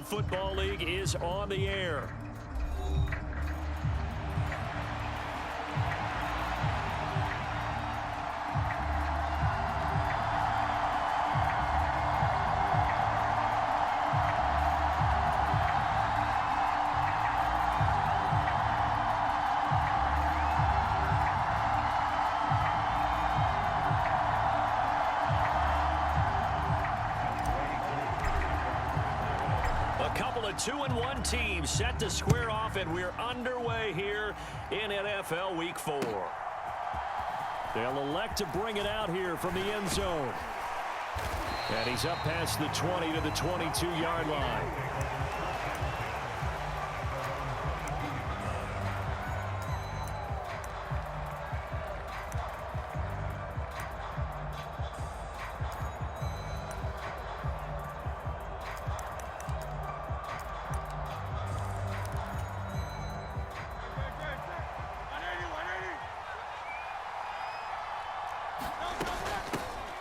National Football League is on the air. A couple of 2-1 teams set to square off, and we're underway here in NFL Week 4. They'll elect to bring it out here from the end zone. And he's up past the 20 to the 22-yard line.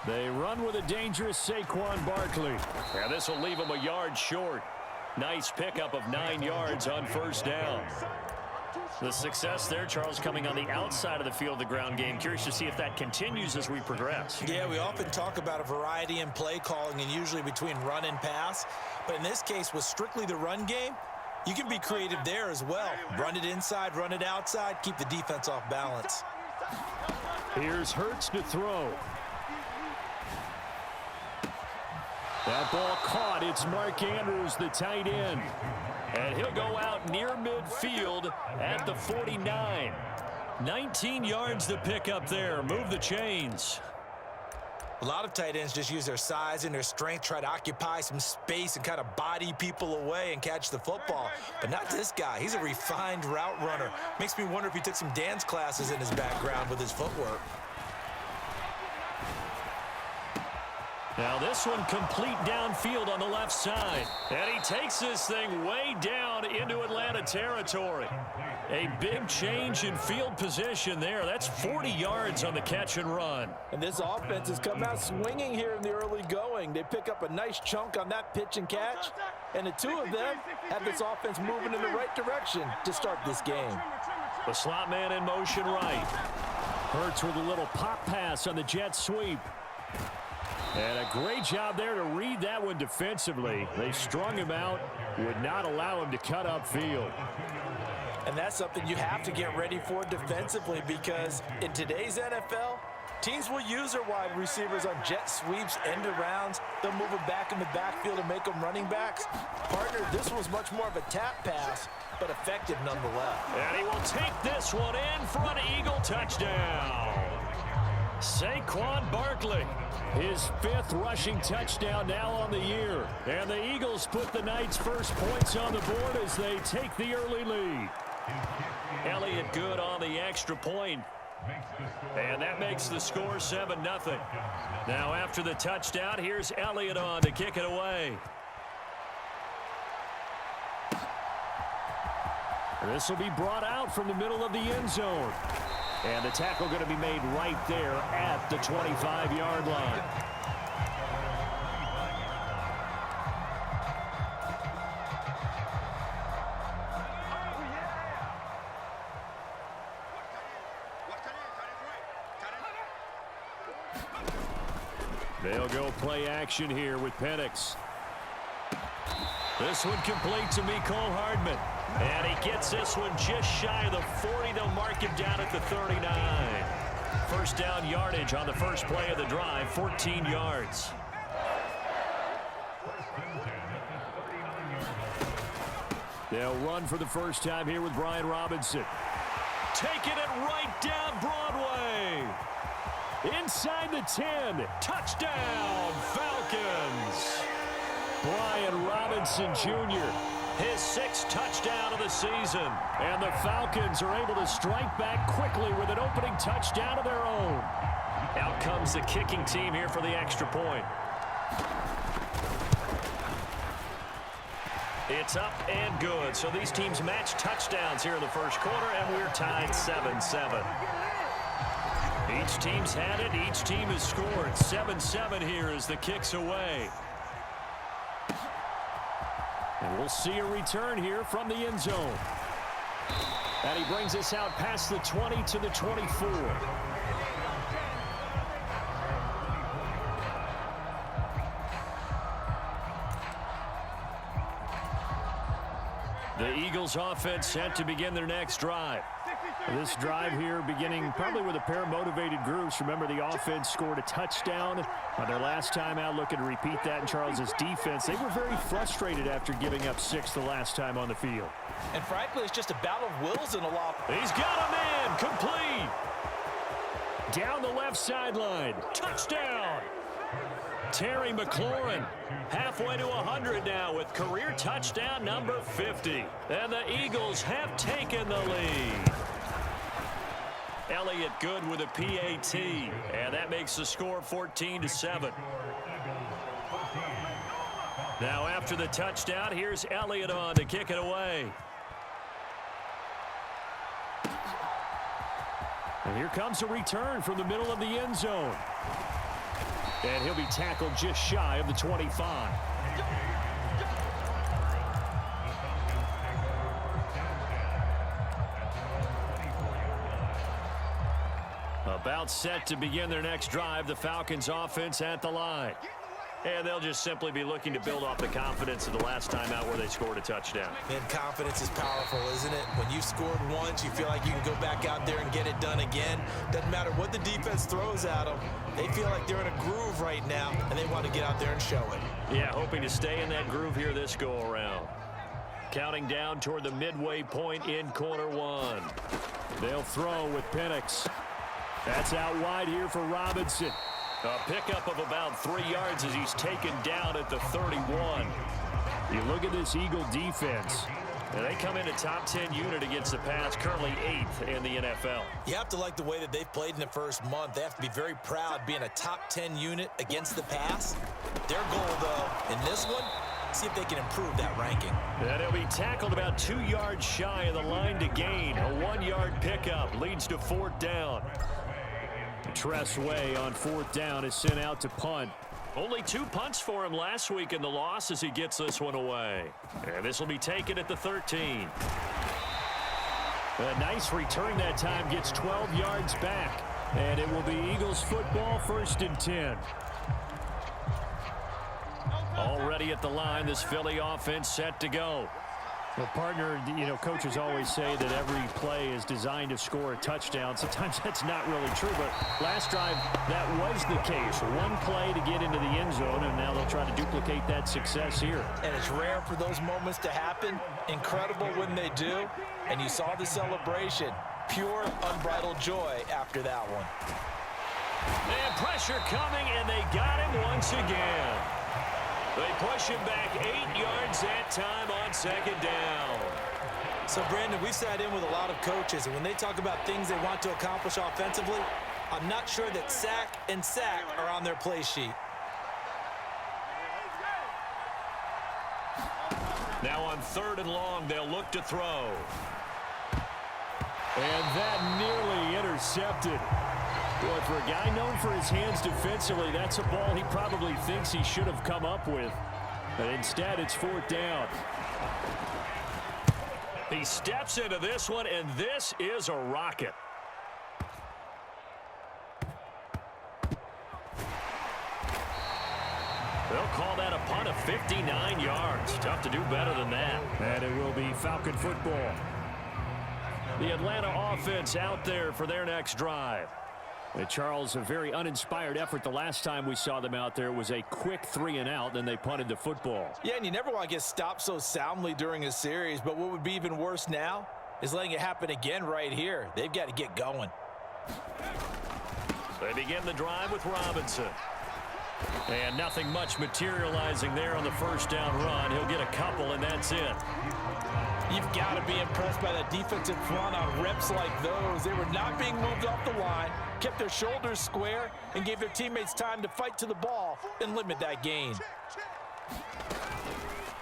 They run with a dangerous Saquon Barkley. Yeah, this will leave him a yard short. Nice pickup of 9 yards on first down. The success there, Charles, coming on the outside of the field, the ground game. Curious to see if that continues as we progress. Yeah, we often talk about a variety in play calling and usually between run and pass. But in this case, with strictly the run game, you can be creative there as well. Run it inside, run it outside, keep the defense off balance. Here's Hurts to throw. That ball caught. It's Mark Andrews, the tight end. And he'll go out near midfield at the 49. 19 yards to pick up there. Move the chains. A lot of tight ends just use their size and their strength, try to occupy some space and kind of body people away and catch the football. But not this guy. He's a refined route runner. Makes me wonder if he took some dance classes in his background with his footwork. Now this one complete downfield on the left side. And he takes this thing way down into Atlanta territory. A big change in field position there. That's 40 yards on the catch and run. And this offense has come out swinging here in the early going. They pick up a nice chunk on that pitch and catch. And the two of them have this offense moving in the right direction to start this game. The slot man in motion right. Hurts with a little pop pass on the jet sweep. And a great job there to read that one defensively. They strung him out, would not allow him to cut upfield. And that's something you have to get ready for defensively, because in today's NFL, teams will use their wide receivers on jet sweeps, end arounds. They'll move them back in the backfield and make them running backs. Partner, this was much more of a tap pass, but effective nonetheless. And he will take this one in for an Eagle touchdown. Saquon Barkley, his 5th rushing touchdown now on the year. And the Eagles put the night's first points on the board as they take the early lead. Elliott good on the extra point. And that makes the score 7-0. Now after the touchdown, here's Elliott on to kick it away. This will be brought out from the middle of the end zone. And the tackle going to be made right there at the 25-yard line. They'll go play action here with Penix. This one complete to Mecole Hardman. And he gets this one just shy of the 40. They'll mark him down at the 39. First down yardage on the first play of the drive, 14 yards. They'll run for the first time here with Brian Robinson. Taking it right down Broadway. Inside the 10. Touchdown, Falcons. Brian Robinson Jr., his 6th touchdown of the season. And the Falcons are able to strike back quickly with an opening touchdown of their own. Out comes the kicking team here for the extra point. It's up and good. So these teams match touchdowns here in the first quarter, and we're tied 7-7. Each team's had it. Each team has scored. 7-7 here as the kick's away. And we'll see a return here from the end zone. And he brings us out past the 20 to the 24. The Eagles offense set to begin their next drive. This drive here beginning probably with a pair of motivated groups. Remember, the offense scored a touchdown on their last time out, looking to repeat that in Charles's defense. They were very frustrated after giving up 6 the last time on the field. And frankly, it's just a battle of wills in a lot. He's got a man, complete. Down the left sideline, touchdown. Terry McLaurin halfway to 100 now with career touchdown number 50. And the Eagles have taken the lead. Elliott good with a PAT, and that makes the score 14-7. Now after the touchdown, here's Elliott on to kick it away. And here comes a return from the middle of the end zone. And he'll be tackled just shy of the 25. About set to begin their next drive, the Falcons offense at the line. And they'll just simply be looking to build off the confidence of the last time out where they scored a touchdown. And confidence is powerful, isn't it? When you've scored once, you feel like you can go back out there and get it done again. Doesn't matter what the defense throws at them. They feel like they're in a groove right now, and they want to get out there and show it. Yeah, hoping to stay in that groove here this go-around. Counting down toward the midway point in quarter one. They'll throw with Penix. That's out wide here for Robinson. A pickup of about 3 yards as he's taken down at the 31. You look at this Eagle defense, and they come in a top 10 unit against the pass, currently 8th in the NFL. You have to like the way that they've played in the first month. They have to be very proud being a top 10 unit against the pass. Their goal, though, in this one, see if they can improve that ranking. And he'll be tackled about 2 yards shy of the line to gain. A 1-yard pickup leads to 4th down. Tressway on 4th down is sent out to punt. Only 2 punts for him last week in the loss as he gets this one away. And this will be taken at the 13. A nice return that time, gets 12 yards back. And it will be Eagles football, 1st and 10. Already at the line, this Philly offense set to go. Well, partner, you know, coaches always say that every play is designed to score a touchdown. Sometimes that's not really true, but last drive, that was the case. 1 play to get into the end zone, and now they'll try to duplicate that success here. And it's rare for those moments to happen. Incredible when they do. And you saw the celebration. Pure, unbridled joy after that one. And pressure coming, and they got him once again. They push him back 8 yards that time on 2nd down. So, Brandon, we sat in with a lot of coaches, and when they talk about things they want to accomplish offensively, I'm not sure that sack and sack are on their play sheet. Now on 3rd and long, they'll look to throw. And that nearly intercepted. Boy, for a guy known for his hands defensively, that's a ball he probably thinks he should have come up with. But instead, it's 4th down. He steps into this one, and this is a rocket. They'll call that a punt of 59 yards. Tough to do better than that. And it will be Falcon football. The Atlanta offense out there for their next drive. Charles, a very uninspired effort the last time we saw them out there. It was a quick 3 and out, then they punted the football. Yeah, and you never want to get stopped so soundly during a series, but what would be even worse now is letting it happen again right here. They've got to get going. They begin the drive with Robinson. And nothing much materializing there on the 1st down run. He'll get a couple, and that's it. You've got to be impressed by that defensive front on reps like those. They were not being moved off the line, kept their shoulders square, and gave their teammates time to fight to the ball and limit that gain.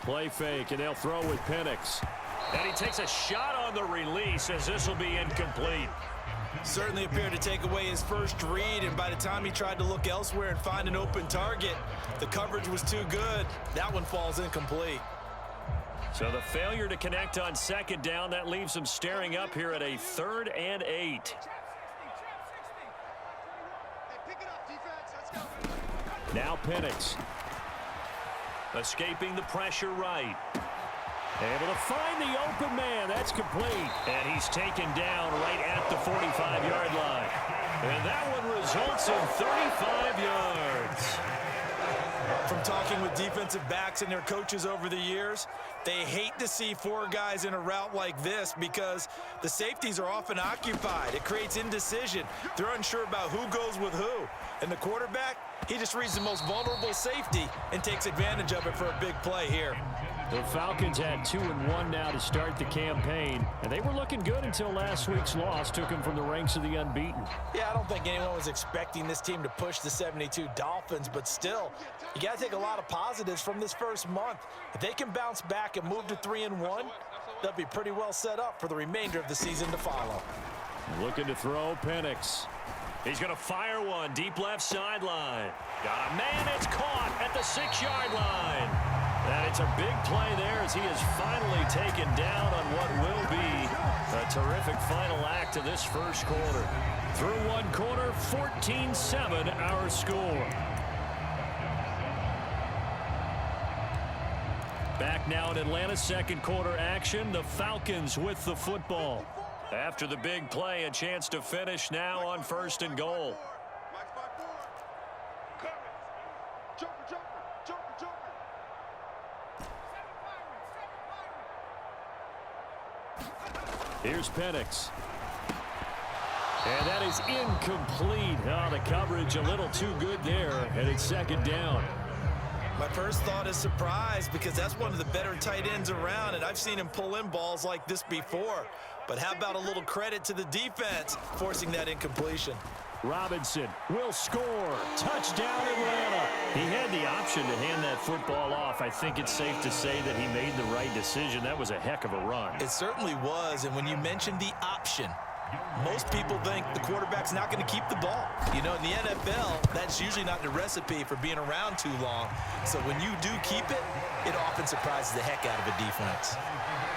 Play fake, and they'll throw with Penix. And he takes a shot on the release as this will be incomplete. Certainly appeared to take away his first read, and by the time he tried to look elsewhere and find an open target, the coverage was too good. That one falls incomplete. So the failure to connect on second down, that leaves them staring up here at a 3rd and 8. Now Penix. Escaping the pressure right. Able to find the open man. That's complete. And he's taken down right at the 45-yard line. And that one results in 35 yards. From talking with defensive backs and their coaches over the years, they hate to see 4 guys in a route like this because the safeties are often occupied. It creates indecision. They're unsure about who goes with who. And the quarterback, he just reads the most vulnerable safety and takes advantage of it for a big play here. The Falcons had 2-1 now to start the campaign, and they were looking good until last week's loss took them from the ranks of the unbeaten. Yeah, I don't think anyone was expecting this team to push the 72 Dolphins, but still, you got to take a lot of positives from this first month. If they can bounce back and move to 3-1, they'll be pretty well set up for the remainder of the season to follow. Looking to throw Penix. He's going to fire one deep left sideline. Got a man, it's caught at the 6-yard line. And it's a big play there as he is finally taken down on what will be a terrific final act of this first quarter. Through one quarter, 14-7 our score. Back now in Atlanta's second quarter action, the Falcons with the football. After the big play, a chance to finish now on 1st and goal. Here's Penix. And that is incomplete. Oh, the coverage a little too good there, and it's 2nd down. My first thought is surprise because that's one of the better tight ends around, and I've seen him pull in balls like this before. But how about a little credit to the defense forcing that incompletion? Robinson will score. Touchdown, Atlanta. He had the option to hand that football off. I think it's safe to say that he made the right decision. That was a heck of a run. It certainly was, and when you mentioned the option, most people think the quarterback's not going to keep the ball. You know, in the NFL, that's usually not the recipe for being around too long. So when you do keep it, it often surprises the heck out of a defense.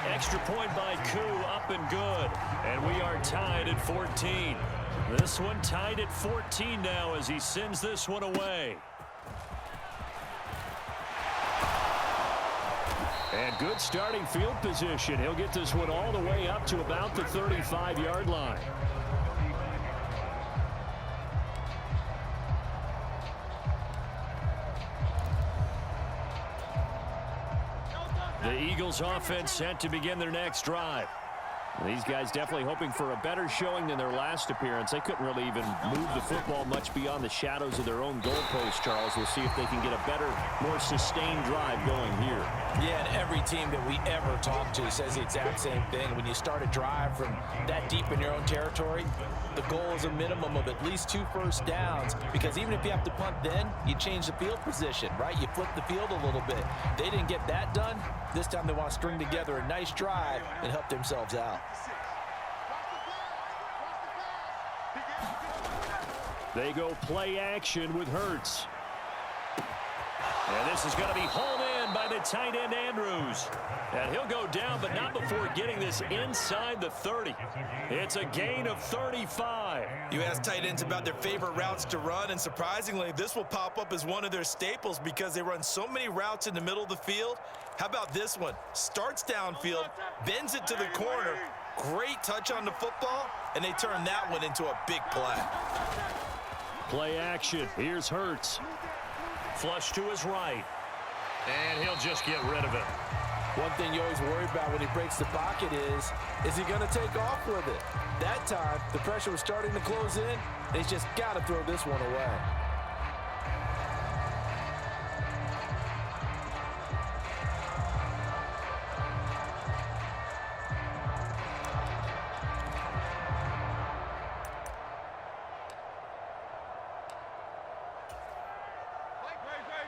Extra point by Koo, up and good. And we are tied at 14. This one tied at 14 now as he sends this one away. And good starting field position. He'll get this one all the way up to about the 35-yard line. The Eagles offense set to begin their next drive. These guys definitely hoping for a better showing than their last appearance. They couldn't really even move the football much beyond the shadows of their own goalpost, Charles. We'll see if they can get a better, more sustained drive going here. Yeah, and every team that we ever talk to says the exact same thing. When you start a drive from that deep in your own territory, the goal is a minimum of at least 2 first downs, because even if you have to punt then, you change the field position, right? You flip the field a little bit. They didn't get that done. This time they want to string together a nice drive and help themselves out. They go play action with Hurts. And this is going to be hauled in by the tight end Andrews. And he'll go down, but not before getting this inside the 30. It's a gain of 35. You ask tight ends about their favorite routes to run, and surprisingly, this will pop up as one of their staples because they run so many routes in the middle of the field. How about this one? Starts downfield, bends it to the corner, great touch on the football, and they turn that one into a big play. Play action. Here's Hurts. Flush to his right. And he'll just get rid of it. One thing you always worry about when he breaks the pocket is he going to take off with it? That time, the pressure was starting to close in, and he's just got to throw this one away.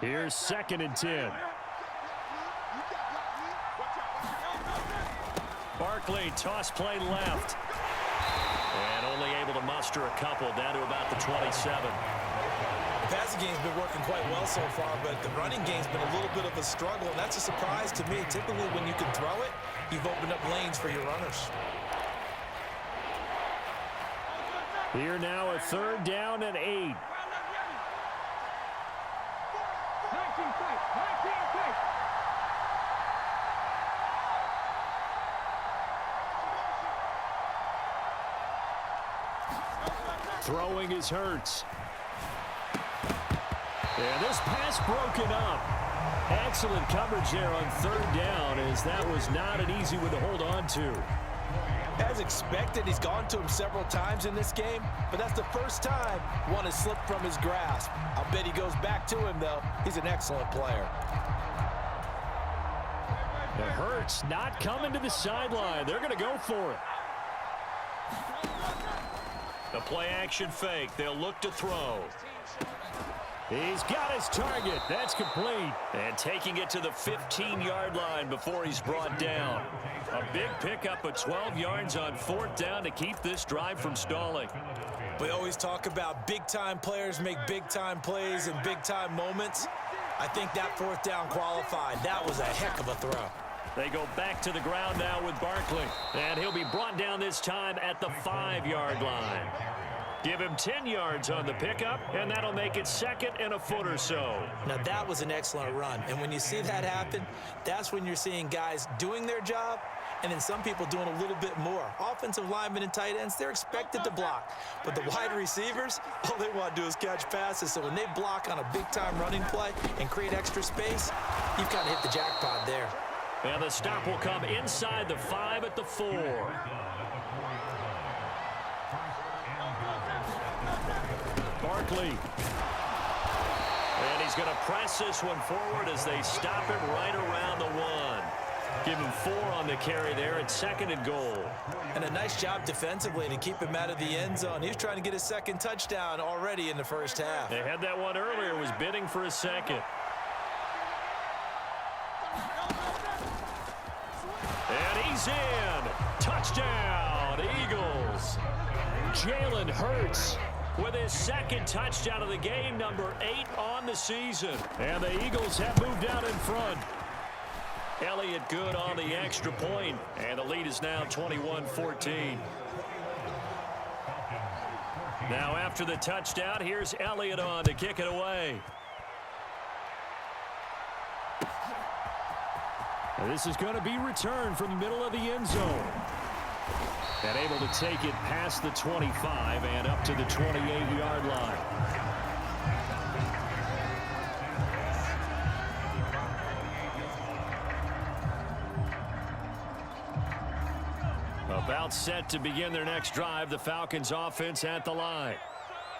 Here's 2nd and 10. Barkley, toss play left. And only able to muster a couple down to about the 27. passing game's been working quite well so far, but the running game's been a little bit of a struggle, and that's a surprise to me. Typically, when you can throw it, you've opened up lanes for your runners. Here now, a 3rd down and 8. Throwing is Hurts. And this pass broken up. Excellent coverage there on 3rd down, as that was not an easy one to hold on to. As expected, he's gone to him several times in this game, but that's the first time one has slipped from his grasp. I'll bet he goes back to him, though. He's an excellent player. The Hurts not coming to the sideline. They're going to go for it. The play-action fake. They'll look to throw. He's got his target. That's complete. And taking it to the 15-yard line before he's brought down. A big pickup of 12 yards on 4th down to keep this drive from stalling. We always talk about big-time players make big-time plays and big-time moments. I think that 4th down qualified. That was a heck of a throw. They go back to the ground now with Barkley. And he'll be brought down this time at the 5-yard line. Give him 10 yards on the pickup, and that'll make it 2nd and a foot or so. Now, that was an excellent run. And when you see that happen, that's when you're seeing guys doing their job and then some people doing a little bit more. Offensive linemen and tight ends, they're expected to block. But the wide receivers, all they want to do is catch passes. So when they block on a big-time running play and create extra space, you've kind of hit the jackpot there. And the stop will come inside the 5 at the 4. Barkley. And he's going to press this one forward as they stop it right around the 1. Give him 4 on the carry there at 2nd and goal. And a nice job defensively to keep him out of the end zone. He was trying to get his 2nd touchdown already in the first half. They had that one earlier, was bidding for a 2nd. And he's in. Touchdown, Eagles. Jalen Hurts with his 2nd touchdown of the game, number 8 on the season. And the Eagles have moved out in front. Elliott good on the extra point, and the lead is now 21-14. Now after the touchdown, here's Elliott on to kick it away. And this is going to be returned from the middle of the end zone. And able to take it past the 25 and up to the 28-yard line. About set to begin their next drive, the Falcons offense at the line.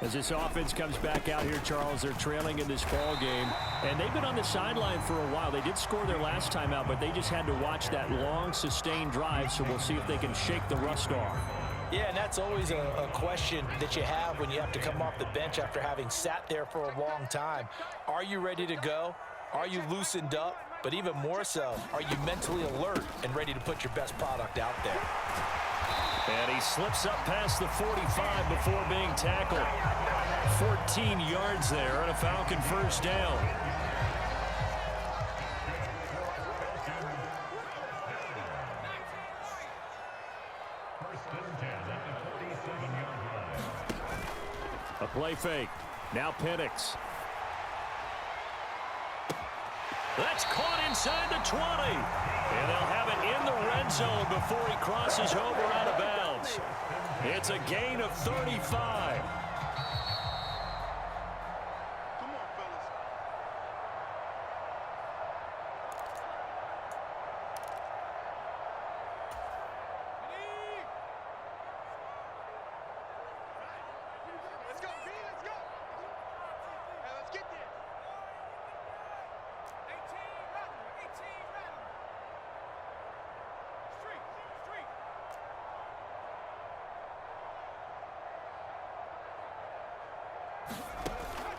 As this offense comes back out here, Charles, they're trailing in this ball game, and they've been on the sideline for a while. They did score their last time out, but they just had to watch that long, sustained drive, so we'll see if they can shake the rust off. Yeah, and that's always a question that you have when you have to come off the bench after having sat there for a long time. Are you ready to go? Are you loosened up? But even more so, are you mentally alert and ready to put your best product out there? And he slips up past the 45 before being tackled. 14 yards there and a Falcon first down. A play fake. Now Penix. That's caught inside the 20. And they'll have it in the red zone before he crosses over out of bounds. It's a gain of 35.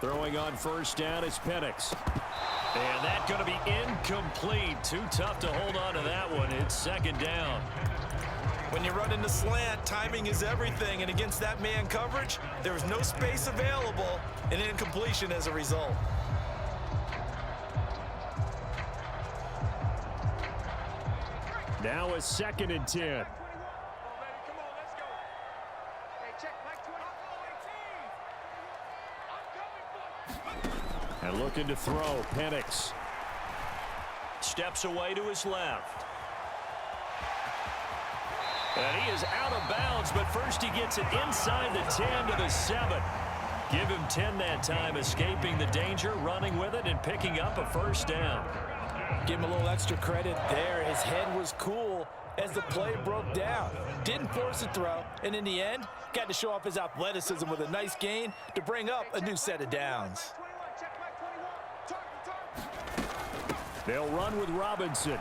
Throwing on first down is Penix. And that's going to be incomplete. Too tough to hold on to that one. It's second down. When you run into slant, timing is everything, and against that man coverage, there was no space available, and incompletion as a result. Now a 2nd and 10. And looking to throw, Penix. Steps away to his left. And he is out of bounds, but first he gets it inside the 10 to the 7. Give him 10 that time, escaping the danger, running with it, and picking up a first down. Give him a little extra credit there. His head was cool as the play broke down. Didn't force a throw, and in the end, got to show off his athleticism with a nice gain to bring up a new set of downs. They'll run with Robinson.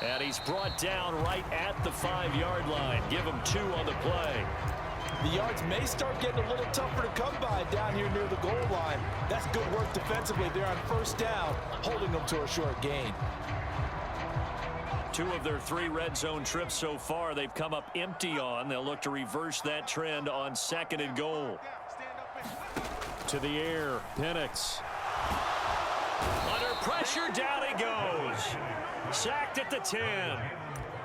And he's brought down right at the 5-yard line. Give him 2 on the play. The yards may start getting a little tougher to come by down here near the goal line. That's good work defensively there on first down, holding them to a short gain. 2 of their 3 red zone trips so far, they've come up empty on. They'll look to reverse that trend on 2nd and goal. To the air, Penix. Under pressure, down he goes. Sacked at the 10.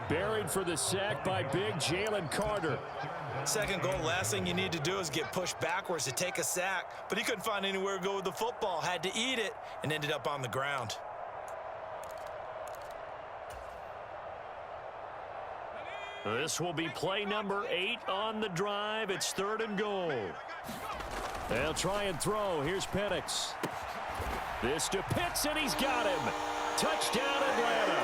Buried for the sack by big Jalen Carter. 2nd goal, last thing you need to do is get pushed backwards to take a sack, but he couldn't find anywhere to go with the football, had to eat it, and ended up on the ground. This will be play number 8 on the drive. It's 3rd and goal. They'll try and throw. Here's Penix. This to Pitts, and he's got him. Touchdown, Atlanta.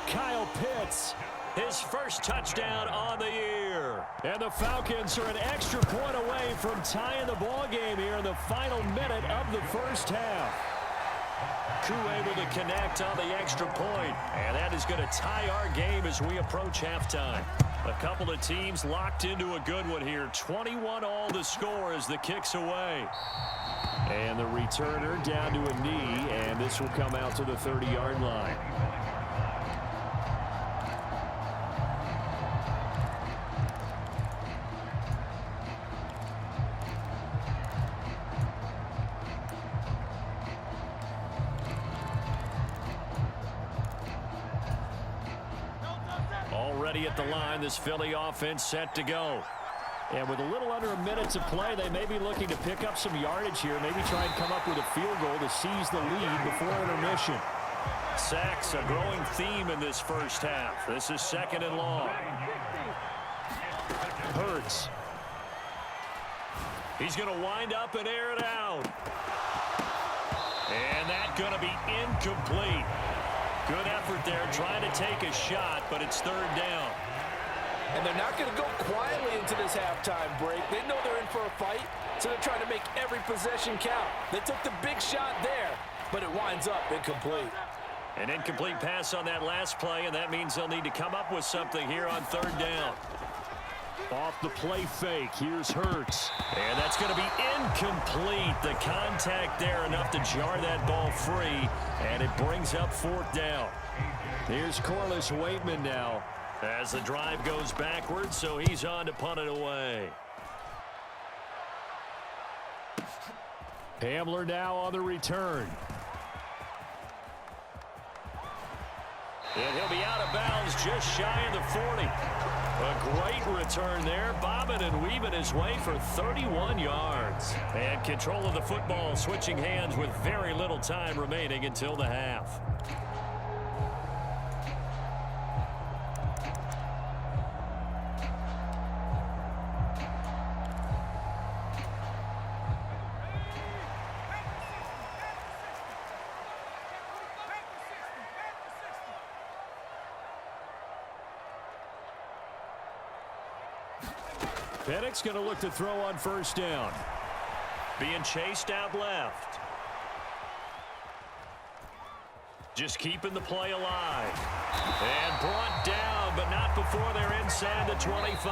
Kyle Pitts, his first touchdown on the year. And the Falcons are an extra point away from tying the ball game here in the final minute of the first half. Koo able to connect on the extra point, and that is going to tie our game as we approach halftime. A couple of teams locked into a good one here. 21 all the score as the kick's away. And the returner down to a knee, and this will come out to the 30-yard line. Already at the line, this Philly offense set to go. And with a little under a minute to play, they may be looking to pick up some yardage here, maybe try and come up with a field goal to seize the lead before intermission. Sacks, a growing theme in this first half. This is 2nd and long. Hurts. He's going to wind up and air it out. And that's going to be incomplete. Good effort there, trying to take a shot, but it's 3rd down. And they're not going to go quietly into this halftime break. They know they're in for a fight, so they're trying to make every possession count. They took the big shot there, but it winds up incomplete. An incomplete pass on that last play, and that means they'll need to come up with something here on 3rd down. Off the play fake, here's Hurts. And that's going to be incomplete. The contact there enough to jar that ball free, and it brings up 4th down. Here's Corliss Waitman now as the drive goes backwards, so he's on to punt it away. Hamler now on the return. And he'll be out of bounds just shy of the 40. A great return there, bobbing and weaving his way for 31 yards. And control of the football switching hands with very little time remaining until the half. Penix going to look to throw on 1st down. Being chased out left. Just keeping the play alive. And brought down, but not before they're inside the 25.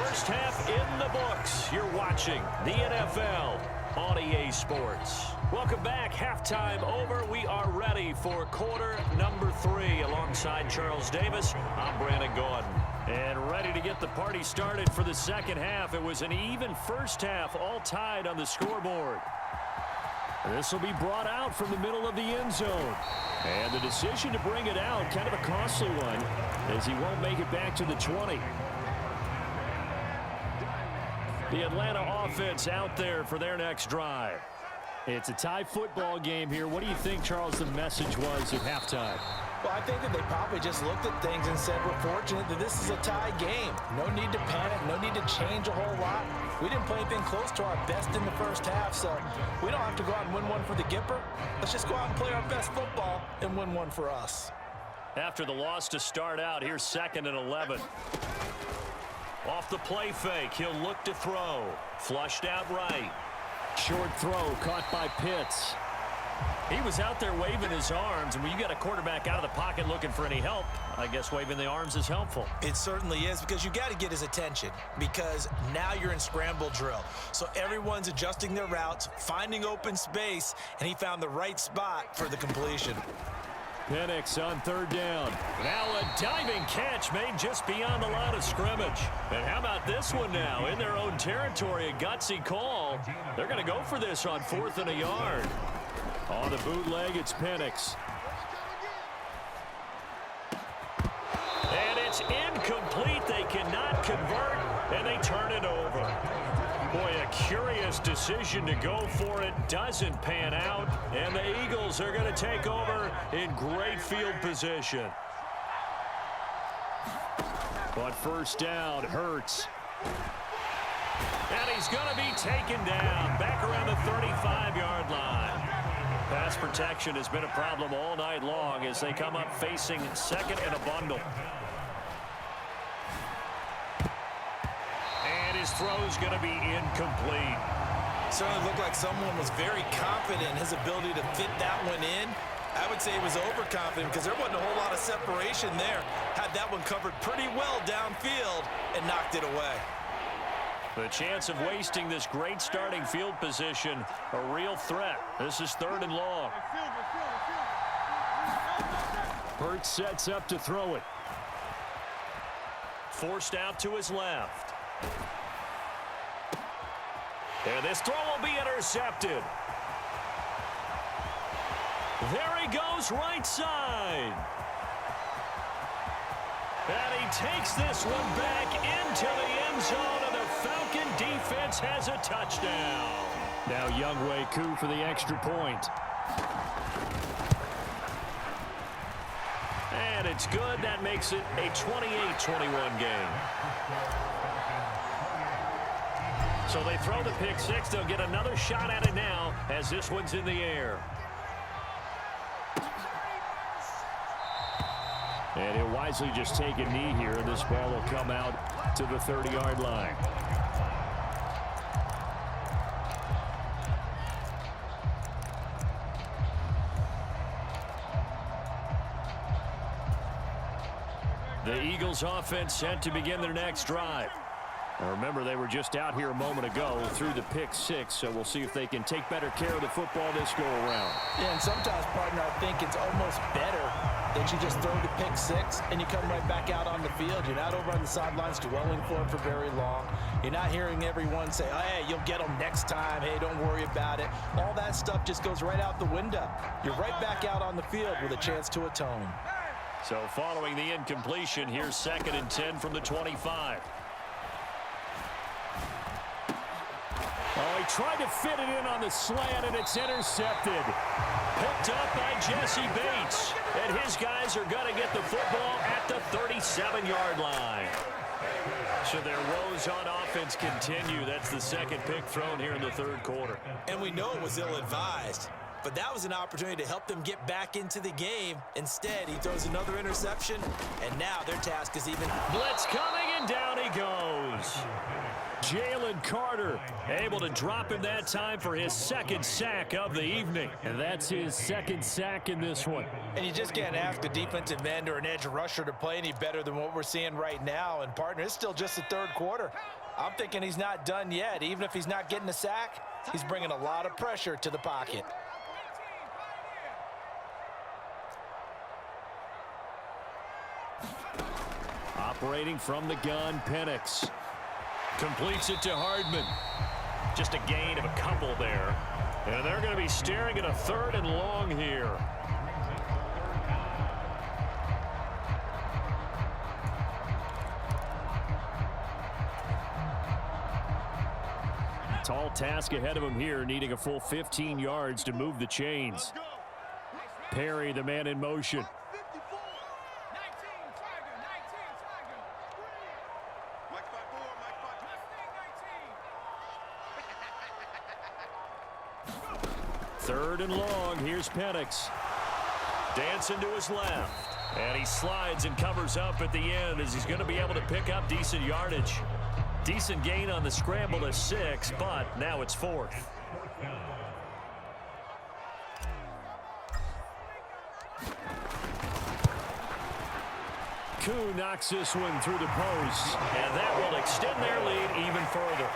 First half in the books. You're watching the NFL on EA Sports. Welcome back. Halftime over. We are ready for quarter number 3. Alongside Charles Davis, I'm Brandon Gordon. And ready to get the party started for the second half. It was an even first half, all tied on the scoreboard. This will be brought out from the middle of the end zone. And the decision to bring it out, kind of a costly one, as he won't make it back to the 20. The Atlanta offense out there for their next drive. It's a tie football game here. What do you think, Charles, the message was at halftime? Well, I think that they probably just looked at things and said, we're fortunate that this is a tie game. No need to panic, no need to change a whole lot. We didn't play anything close to our best in the first half, so we don't have to go out and win one for the Gipper. Let's just go out and play our best football and win one for us. After the loss to start out, here's 2nd and 11. Off the play fake, he'll look to throw. Flushed out right. Short throw caught by Pitts. He was out there waving his arms, and when you got a quarterback out of the pocket looking for any help, I guess waving the arms is helpful. It certainly is, because you got to get his attention, because now you're in scramble drill. So everyone's adjusting their routes, finding open space, and he found the right spot for the completion. Penix on 3rd down. Now a diving catch made just beyond the line of scrimmage. And how about this one now? In their own territory, a gutsy call. They're going to go for this on 4th and a yard. On the bootleg, it's Penix. And it's incomplete. They cannot convert, and they turn it over. Boy, a curious decision to go for it. Doesn't pan out, and the Eagles are going to take over in great field position. But first down, Hurts. And he's going to be taken down back around the 35-yard line. Pass protection has been a problem all night long as they come up facing 2nd and a bundle. And his throw's going to be incomplete. Certainly looked like someone was very confident in his ability to fit that one in. I would say he was overconfident because there wasn't a whole lot of separation there. Had that one covered pretty well downfield and knocked it away. The chance of wasting this great starting field position, a real threat. This is 3rd and long. Hurts sets up to throw it. Forced out to his left. And this throw will be intercepted. There he goes, right side. And he takes this one back into the end zone, and the Falcon defense has a touchdown. Now Younghoe Koo for the extra point. And it's good. That makes it a 28-21 game. So they throw the pick six. They'll get another shot at it now as this one's in the air. And he'll wisely just take a knee here, and this ball will come out to the 30-yard line. The Eagles offense set to begin their next drive. Now remember, they were just out here a moment ago through the pick six, so we'll see if they can take better care of the football this go around. Yeah, and sometimes, partner, I think it's almost better that you just throw the pick six and you come right back out on the field. You're not over on the sidelines dwelling for it for very long. You're not hearing everyone say, oh, hey, you'll get them next time. Hey, don't worry about it. All that stuff just goes right out the window. You're right back out on the field with a chance to atone. So following the incompletion, here's 2nd and 10 from the 25. Oh, he tried to fit it in on the slant, and it's intercepted. Picked up by Jesse Bates. And his guys are going to get the football at the 37-yard line. So their woes on offense continue. That's the second pick thrown here in the 3rd quarter. And we know it was ill-advised, but that was an opportunity to help them get back into the game. Instead, he throws another interception, and now their task is even. Blitz coming, and down he goes. Jalen Carter able to drop him that time for his 2nd sack of the evening. And that's his 2nd sack in this one. And you just can't ask a defensive end or an edge rusher to play any better than what we're seeing right now. And, partner, it's still just the 3rd quarter. I'm thinking he's not done yet. Even if he's not getting a sack, he's bringing a lot of pressure to the pocket. Operating from the gun, Penix. Completes it to Hardman. Just a gain of a couple there. And they're going to be staring at a 3rd and long here. Tall task ahead of him here, needing a full 15 yards to move the chains. Perry, the man in motion. Third and long. Here's Penix. Dancing to his left. And he slides and covers up at the end as he's going to be able to pick up decent yardage. Decent gain on the scramble to 6, but now it's 4th. Koo knocks this one through the post, and that will extend their lead even further.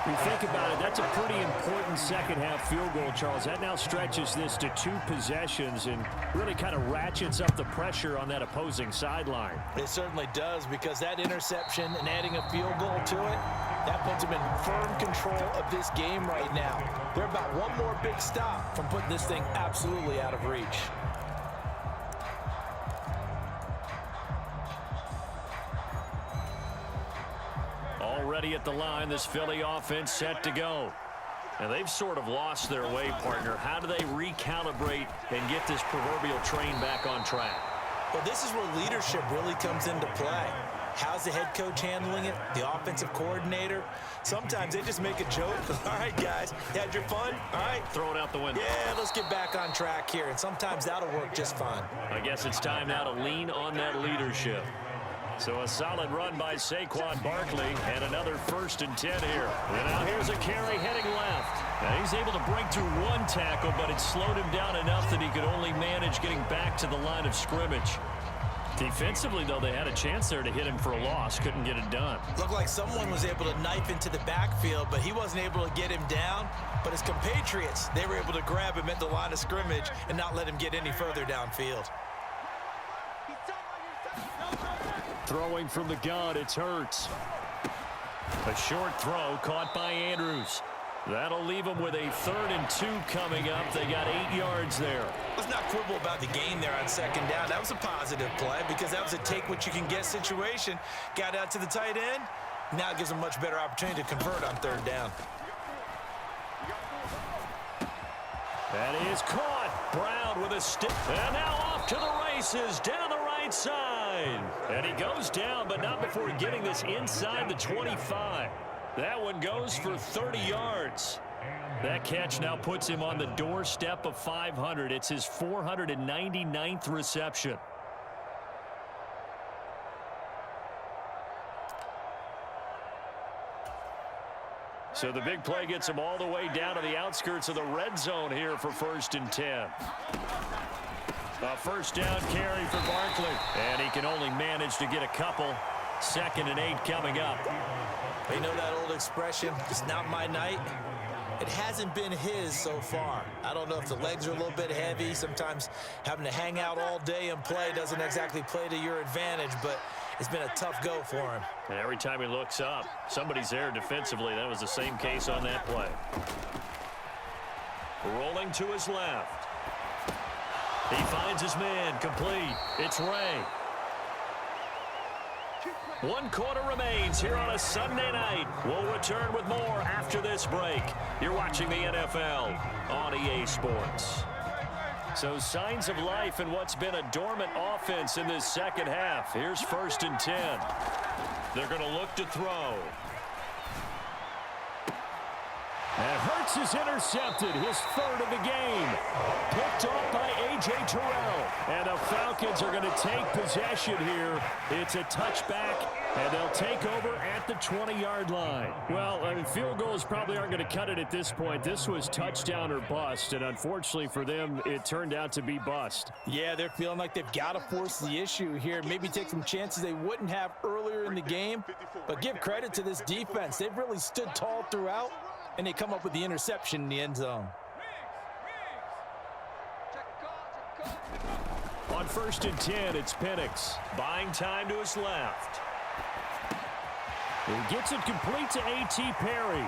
You think about it, that's a pretty important second-half field goal, Charles. That now stretches this to 2 possessions and really kind of ratchets up the pressure on that opposing sideline. It certainly does, because that interception and adding a field goal to it, that puts them in firm control of this game right now. They're about one more big stop from putting this thing absolutely out of reach. Already at the line, this Philly offense set to go. And they've sort of lost their way, partner. How do they recalibrate and get this proverbial train back on track? Well, this is where leadership really comes into play. How's the head coach handling it? The offensive coordinator? Sometimes they just make a joke. All right, guys, you had your fun? All right. Throw it out the window. Yeah, let's get back on track here. And sometimes that'll work just fine. I guess it's time now to lean on that leadership. So a solid run by Saquon Barkley and another 1st and 10 here. And now here's a carry heading left. Now he's able to break through 1 tackle, but it slowed him down enough that he could only manage getting back to the line of scrimmage. Defensively, though, they had a chance there to hit him for a loss. Couldn't get it done. Looked like someone was able to knife into the backfield, but he wasn't able to get him down. But his compatriots, they were able to grab him at the line of scrimmage and not let him get any further downfield. Throwing from the gun, it's Hurts. A short throw caught by Andrews. That'll leave them with a 3rd and 2 coming up. They got 8 yards there. Let's not quibble about the gain there on 2nd down. That was a positive play because that was a take-what-you-can-get situation. Got out to the tight end. Now it gives them a much better opportunity to convert on 3rd down. That is caught. Brown with a stick. And now off to the races down the right side. And he goes down, but not before getting this inside the 25. That one goes for 30 yards. That catch now puts him on the doorstep of 500. It's his 499th reception. So the big play gets him all the way down to the outskirts of the red zone here for 1st and 10. A 1st down carry for Barkley. And he can only manage to get a couple. 2nd and 8 coming up. You know that old expression, it's not my night? It hasn't been his so far. I don't know if the legs are a little bit heavy. Sometimes having to hang out all day and play doesn't exactly play to your advantage, but it's been a tough go for him. And every time he looks up, somebody's there defensively. That was the same case on that play. Rolling to his left. He finds his man, complete. It's Ray. 1 quarter remains here on a Sunday night. We'll return with more after this break. You're watching the NFL on EA Sports. So signs of life in what's been a dormant offense in this 2nd half. Here's 1st and 10. They're going to look to throw. And Hurts is intercepted, his 3rd of the game. Picked off by A.J. Terrell. And the Falcons are going to take possession here. It's a touchback, and they'll take over at the 20-yard line. Well, I mean, field goals probably aren't going to cut it at this point. This was touchdown or bust, and unfortunately for them, it turned out to be bust. Yeah, they're feeling like they've got to force the issue here, maybe take some chances they wouldn't have earlier in the game. But give credit to this defense. They've really stood tall throughout, and they come up with the interception in the end zone. On 1st and 10, it's Penix. Buying time to his left. He gets it complete to A.T. Perry.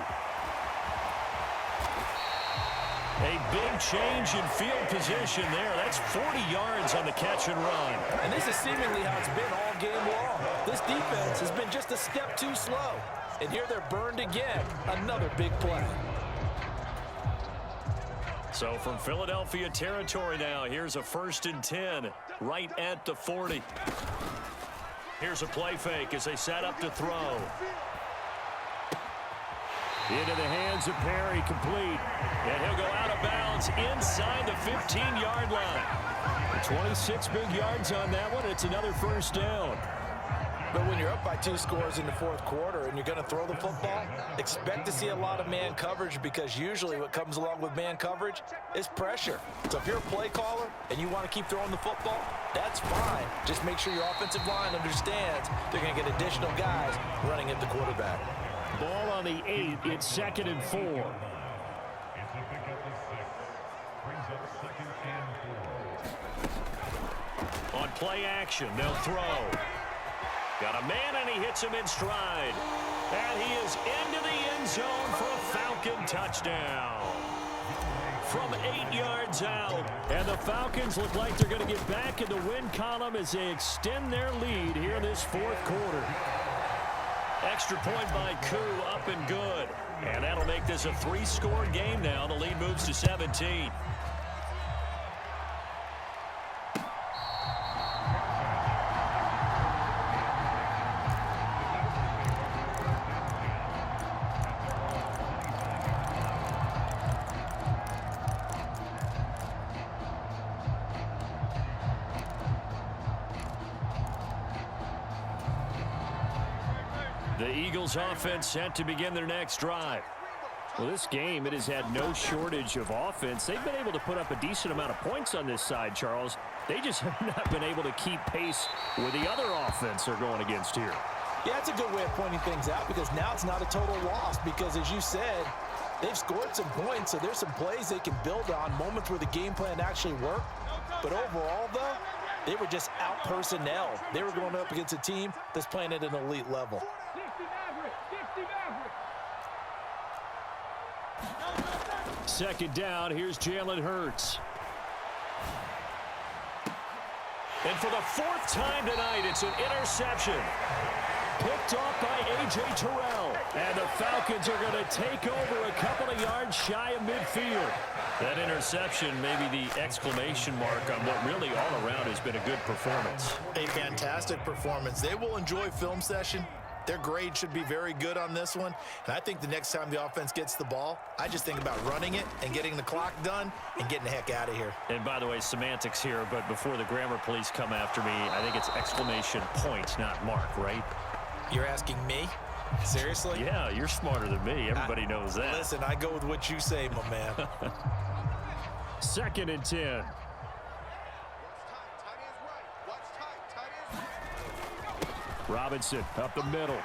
A big change in field position there. That's 40 yards on the catch and run. And this is seemingly how it's been all game long. This defense has been just a step too slow. And here they're burned again. Another big play. So from Philadelphia territory now, here's a 1st and 10 right at the 40. Here's a play fake as they set up to throw. Into the hands of Perry, complete. And he'll go out of bounds inside the 15-yard line. 26 big yards on that one. It's another 1st down. But when you're up by 2 scores in the 4th quarter and you're going to throw the football, expect to see a lot of man coverage, because usually what comes along with man coverage is pressure. So if you're a play caller and you want to keep throwing the football, that's fine. Just make sure your offensive line understands they're going to get additional guys running at the quarterback. Ball on the 8. It's 2nd and 4. On play action, they'll throw. Got a man, and he hits him in stride. And he is into the end zone for a Falcon touchdown. From 8 yards out. And the Falcons look like they're going to get back in the win column as they extend their lead here in this 4th quarter. Extra point by Koo, up and good. And that'll make this a 3-score game now. The lead moves to 17. The Eagles offense set to begin their next drive. Well, this game, it has had no shortage of offense. They've been able to put up a decent amount of points on this side, Charles. They just have not been able to keep pace with the other offense they're going against here. Yeah, that's a good way of pointing things out, because now it's not a total loss, because as you said, they've scored some points, so there's some plays they can build on, moments where the game plan actually worked. But overall, though, they were just out-personnel. They were going up against a team that's playing at an elite level. Second down, here's Jalen Hurts. And for the 4th time tonight, it's an interception. Picked off by A.J. Terrell. And the Falcons are going to take over a couple of yards shy of midfield. That interception may be the exclamation mark on what really all around has been a good performance. A fantastic performance. They will enjoy film session. Their grade should be very good on this one. And I think the next time the offense gets the ball, I just think about running it and getting the clock done and getting the heck out of here. And by the way, semantics here, but before the grammar police come after me, I think it's exclamation point, not mark, right? You're asking me? Seriously? Yeah, you're smarter than me. Everybody knows that. Listen, I go with what you say, my man. 2nd and 10. Robinson up the middle.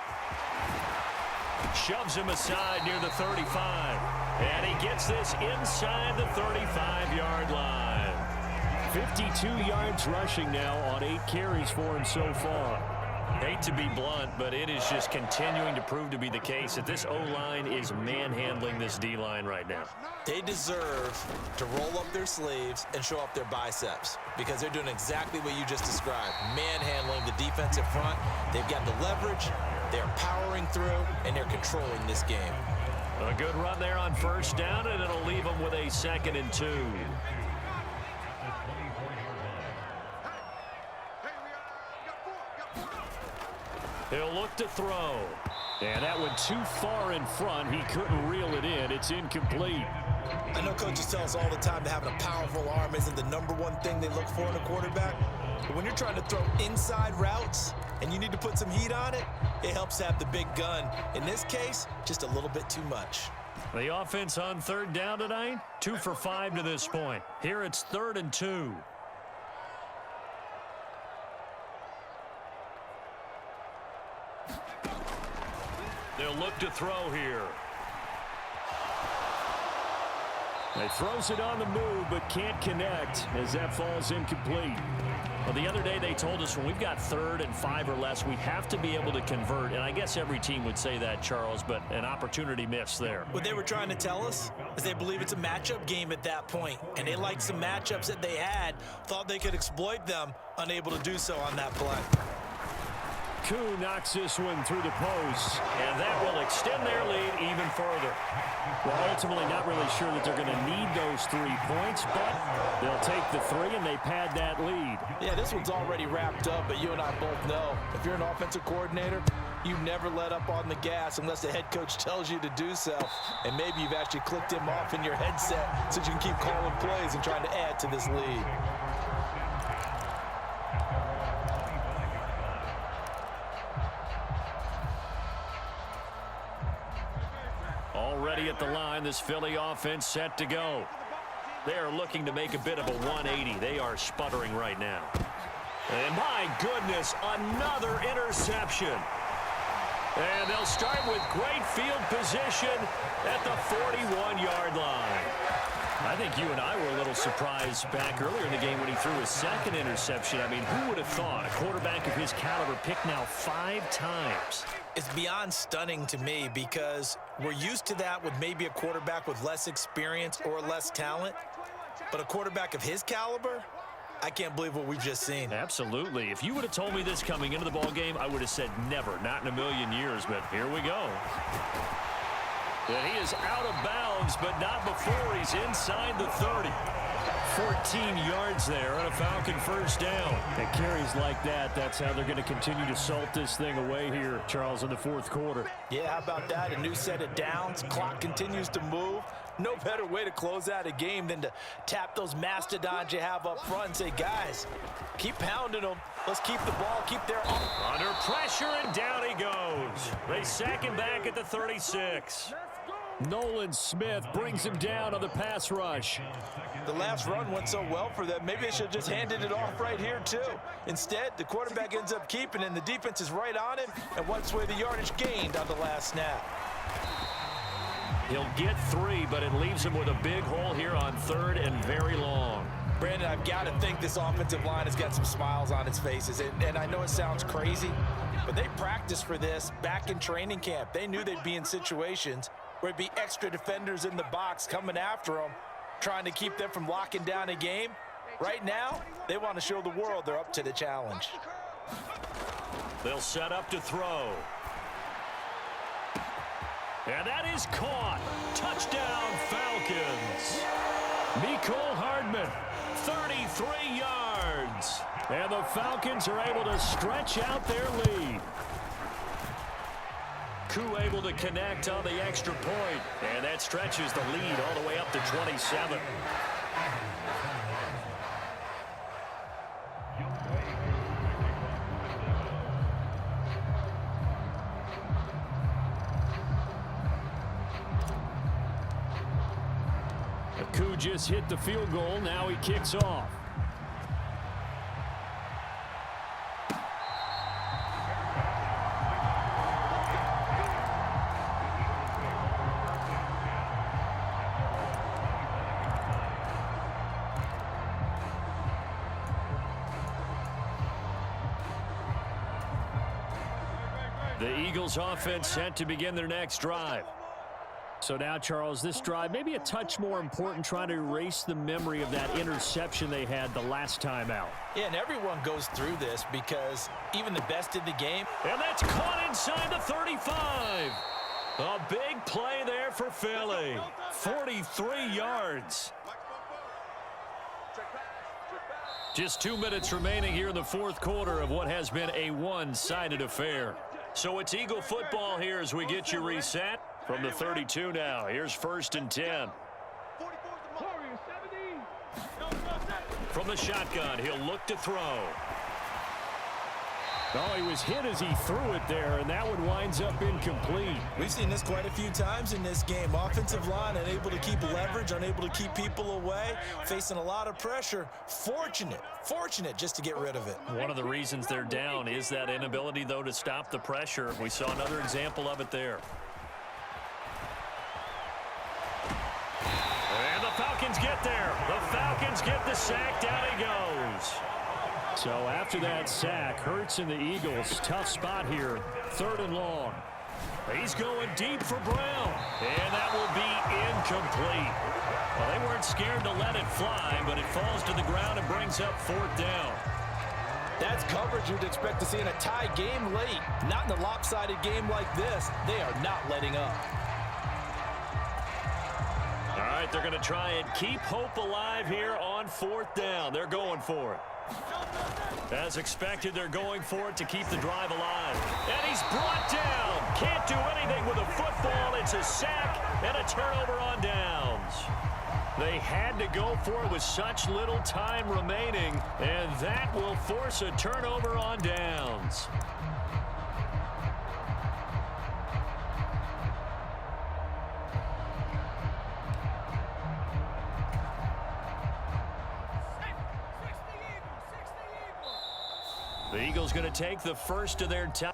Shoves him aside near the 35. And he gets this inside the 35-yard line. 52 yards rushing now on 8 carries for him so far. Hate to be blunt, but it is just continuing to prove to be the case that this O-line is manhandling this D-line right now. They deserve to roll up their sleeves and show up their biceps, because they're doing exactly what you just described, manhandling the defensive front. They've got the leverage, they're powering through, and they're controlling this game. A good run there on 1st down, and it'll leave them with a 2nd and 2. He'll look to throw. And that went too far in front. He couldn't reel it in. It's incomplete. I know coaches tell us all the time that having a powerful arm isn't the #1 thing they look for in a quarterback. But when you're trying to throw inside routes and you need to put some heat on it, it helps to have the big gun. In this case, just a little bit too much. The offense on 3rd down tonight, 2 for 5 to this point. Here it's 3rd and 2. They'll look to throw here. He throws it on the move, but can't connect as that falls incomplete. Well, the other day they told us when we've got 3rd and 5 or less, we have to be able to convert. And I guess every team would say that, Charles, but an opportunity missed there. What they were trying to tell us is they believe it's a matchup game at that point, and they liked some matchups that they had, thought they could exploit them, unable to do so on that play. Koo knocks this one through the post, and that will extend their lead even further. Well, ultimately not really sure that they're going to need those 3 points, but they'll take the 3 and they pad that lead. Yeah, this one's already wrapped up, but you and I both know if you're an offensive coordinator, you never let up on the gas unless the head coach tells you to do so. And maybe you've actually clicked him off in your headset so you can keep calling plays and trying to add to this lead. Already at the line, this Philly offense set to go. They are looking to make a bit of a 180. They are sputtering right now. And my goodness, another interception. And they'll start with great field position at the 41-yard line. I think you and I were a little surprised back earlier in the game when he threw his 2nd interception. I mean, who would have thought a quarterback of his caliber picked now 5 times? It's beyond stunning to me because we're used to that with maybe a quarterback with less experience or less talent. But a quarterback of his caliber, I can't believe what we've just seen. Absolutely. If you would have told me this coming into the ball game, I would have said never, not in a million years. But here we go. And he is out of bounds, but not before he's inside the 30. 14 yards there on a Falcon 1st down. And carries like that, that's how they're going to continue to salt this thing away here, Charles, in the 4th quarter. Yeah, how about that? A new set of downs. Clock continues to move. No better way to close out a game than to tap those mastodons you have up front and say, guys, keep pounding them. Let's keep the ball, keep their... Under pressure, and down he goes. They sack him back at the 36. Nolan Smith brings him down on the pass rush. The last run went so well for them, maybe they should have just handed it off right here, too. Instead, the quarterback ends up keeping it, and the defense is right on him and wipes away the yardage gained on the last snap. He'll get 3, but it leaves him with a big hole here on 3rd and very long. Brandon, I've got to think this offensive line has got some smiles on its faces, and I know it sounds crazy, but they practiced for this back in training camp. They knew they'd be in situations where it'd be extra defenders in the box coming after them, trying to keep them from locking down a game. Right now, they want to show the world they're up to the challenge. They'll set up to throw. And that is caught. Touchdown, Falcons. Mecole Hardman, 33 yards. And the Falcons are able to stretch out their lead. Koo able to connect on the extra point. And that stretches the lead all the way up to 27. Koo just hit the field goal. Now he kicks off. The Eagles offense set to begin their next drive. So now, Charles, this drive maybe a touch more important, trying to erase the memory of that interception they had the last time out. Yeah, and everyone goes through this because even the best in the game. And that's caught inside the 35. A big play there for Philly. 43 yards. Just 2 minutes remaining here in the 4th quarter of what has been a one-sided affair. So it's Eagle football here as we get you reset. From the 32 now, here's 1st and 10. From the shotgun, he'll look to throw. Oh, he was hit as he threw it there, and that one winds up incomplete. We've seen this quite a few times in this game. Offensive line unable to keep leverage, unable to keep people away, facing a lot of pressure. Fortunate just to get rid of it. One of the reasons they're down is that inability, though, to stop the pressure. We saw another example of it there. And the Falcons get there. The Falcons get the sack. Down he goes. So after that sack, Hurts and the Eagles, tough spot here, 3rd and long. He's going deep for Brown, and that will be incomplete. Well, they weren't scared to let it fly, but it falls to the ground and brings up 4th down. That's coverage you'd expect to see in a tie game late. Not in a lopsided game like this. They are not letting up. All right, they're going to try and keep hope alive here on 4th down. They're going for it. As expected, they're going for it to keep the drive alive. And he's brought down. Can't do anything with a football. It's a sack and a turnover on downs. They had to go for it with such little time remaining, and that will force a turnover on downs. The Eagles going to take the first of their time.